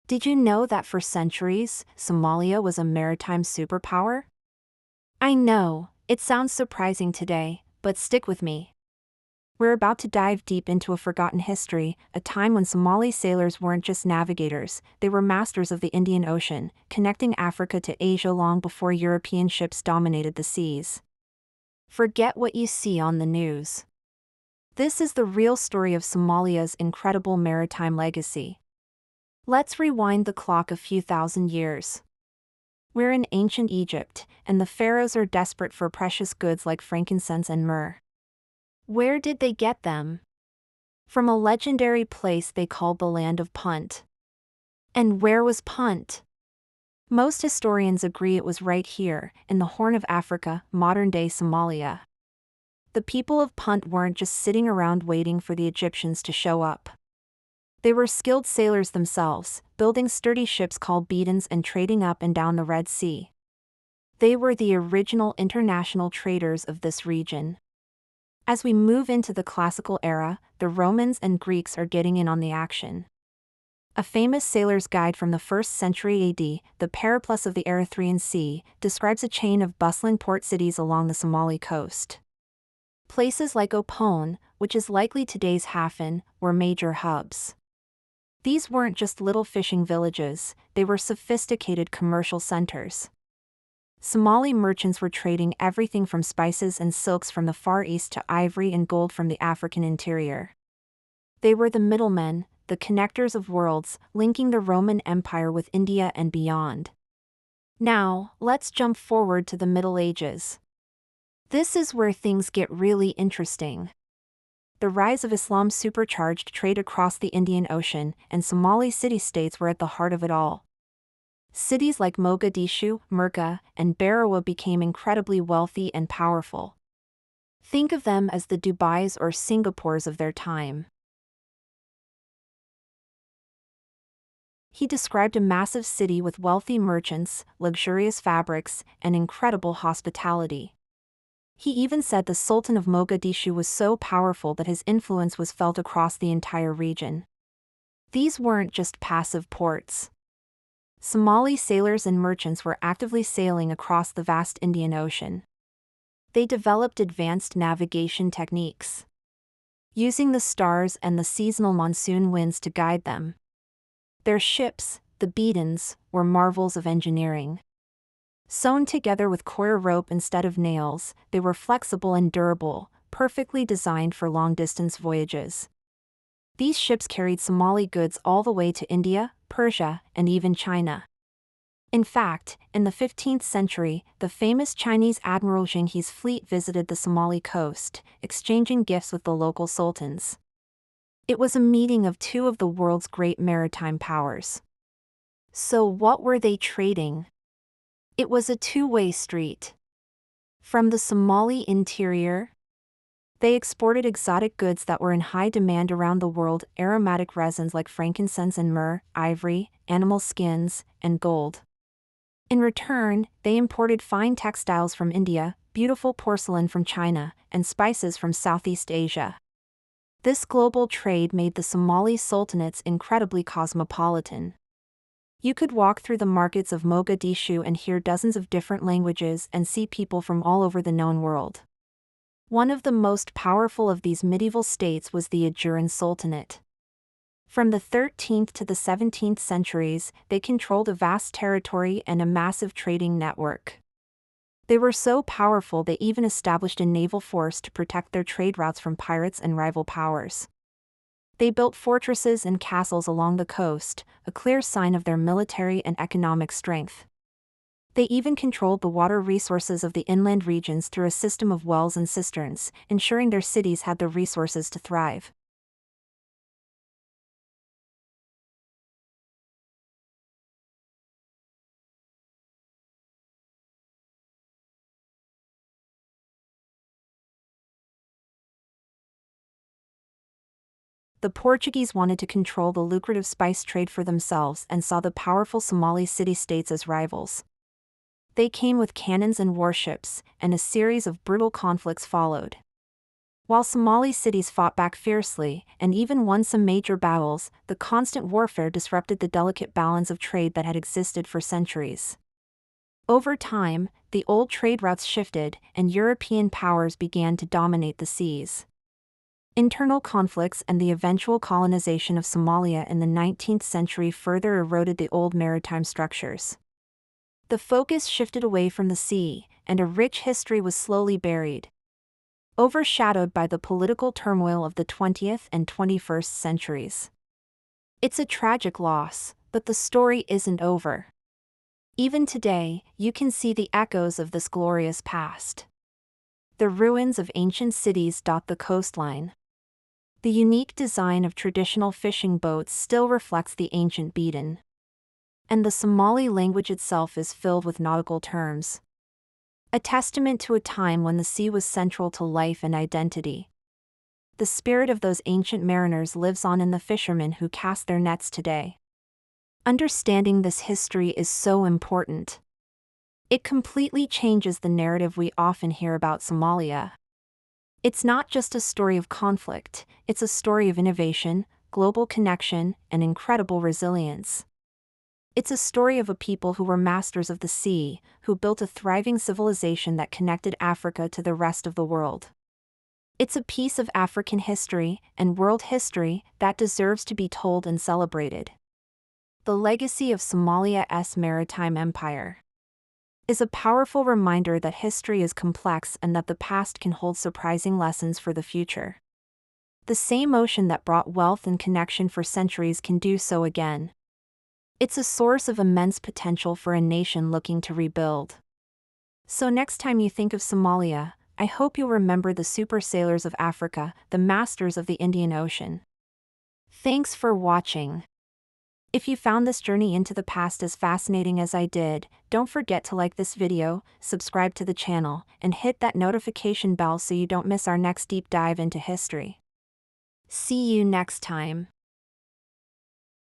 Did you know that for centuries, Somalia was a maritime superpower? I know, it sounds surprising today, but stick with me. We're about to dive deep into a forgotten history, a time when Somali sailors weren't just navigators, they were masters of the Indian Ocean, connecting Africa to Asia long before European ships dominated the seas. Forget what you see on the news. This is the real story of Somalia's incredible maritime legacy. Let's rewind the clock a few thousand years. We're in ancient Egypt, and the pharaohs are desperate for precious goods like frankincense and myrrh. Where did they get them? From a legendary place they called the Land of Punt. And where was Punt? Most historians agree it was right here, in the Horn of Africa, modern-day Somalia. The people of Punt weren't just sitting around waiting for the Egyptians to show up. They were skilled sailors themselves, building sturdy ships called beatons and trading up and down the Red Sea. They were the original international traders of this region. As we move into the classical era, the Romans and Greeks are getting in on the action. A famous sailor's guide from the 1st century AD, the Periplus of the Erythraean Sea, describes a chain of bustling port cities along the Somali coast. Places like Opone, which is likely today's Hafin, were major hubs. These weren't just little fishing villages, they were sophisticated commercial centers. Somali merchants were trading everything from spices and silks from the Far East to ivory and gold from the African interior. They were the middlemen, the connectors of worlds, linking the Roman Empire with India and beyond. Now, let's jump forward to the Middle Ages. This is where things get really interesting. The rise of Islam supercharged trade across the Indian Ocean, and Somali city-states were at the heart of it all. Cities like Mogadishu, Merka, and Barawa became incredibly wealthy and powerful. Think of them as the Dubais or Singapores of their time. He described a massive city with wealthy merchants, luxurious fabrics, and incredible hospitality. He even said the Sultan of Mogadishu was so powerful that his influence was felt across the entire region. These weren't just passive ports. Somali sailors and merchants were actively sailing across the vast Indian Ocean. They developed advanced navigation techniques, using the stars and the seasonal monsoon winds to guide them. Their ships, the beatons, were marvels of engineering. Sewn together with coir rope instead of nails, they were flexible and durable, perfectly designed for long-distance voyages. These ships carried Somali goods all the way to India, Persia, and even China. In fact, in the 15th century, the famous Chinese Admiral Zhenghe's fleet visited the Somali coast, exchanging gifts with the local sultans. It was a meeting of two of the world's great maritime powers. So what were they trading? It was a two-way street. From the Somali interior, they exported exotic goods that were in high demand around the world: aromatic resins like frankincense and myrrh, ivory, animal skins, and gold. In return, they imported fine textiles from India, beautiful porcelain from China, and spices from Southeast Asia. This global trade made the Somali sultanates incredibly cosmopolitan. You could walk through the markets of Mogadishu and hear dozens of different languages and see people from all over the known world. One of the most powerful of these medieval states was the Ajuran Sultanate. From the 13th to the 17th centuries, they controlled a vast territory and a massive trading network. They were so powerful they even established a naval force to protect their trade routes from pirates and rival powers. They built fortresses and castles along the coast, a clear sign of their military and economic strength. They even controlled the water resources of the inland regions through a system of wells and cisterns, ensuring their cities had the resources to thrive. The Portuguese wanted to control the lucrative spice trade for themselves and saw the powerful Somali city-states as rivals. They came with cannons and warships, and a series of brutal conflicts followed. While Somali cities fought back fiercely and even won some major battles, the constant warfare disrupted the delicate balance of trade that had existed for centuries. Over time, the old trade routes shifted, and European powers began to dominate the seas. Internal conflicts and the eventual colonization of Somalia in the 19th century further eroded the old maritime structures. The focus shifted away from the sea, and a rich history was slowly buried, overshadowed by the political turmoil of the 20th and 21st centuries. It's a tragic loss, but the story isn't over. Even today, you can see the echoes of this glorious past. The ruins of ancient cities dot the coastline. The unique design of traditional fishing boats still reflects the ancient beaten. And the Somali language itself is filled with nautical terms, a testament to a time when the sea was central to life and identity. The spirit of those ancient mariners lives on in the fishermen who cast their nets today. Understanding this history is so important. It completely changes the narrative we often hear about Somalia. It's not just a story of conflict, it's a story of innovation, global connection, and incredible resilience. It's a story of a people who were masters of the sea, who built a thriving civilization that connected Africa to the rest of the world. It's a piece of African history and world history that deserves to be told and celebrated. The legacy of Somalia's maritime empire is a powerful reminder that history is complex and that the past can hold surprising lessons for the future. The same ocean that brought wealth and connection for centuries can do so again. It's a source of immense potential for a nation looking to rebuild. So next time you think of Somalia, I hope you'll remember the super sailors of Africa, the masters of the Indian Ocean. Thanks for watching. If you found this journey into the past as fascinating as I did, don't forget to like this video, subscribe to the channel, and hit that notification bell so you don't miss our next deep dive into history. See you next time.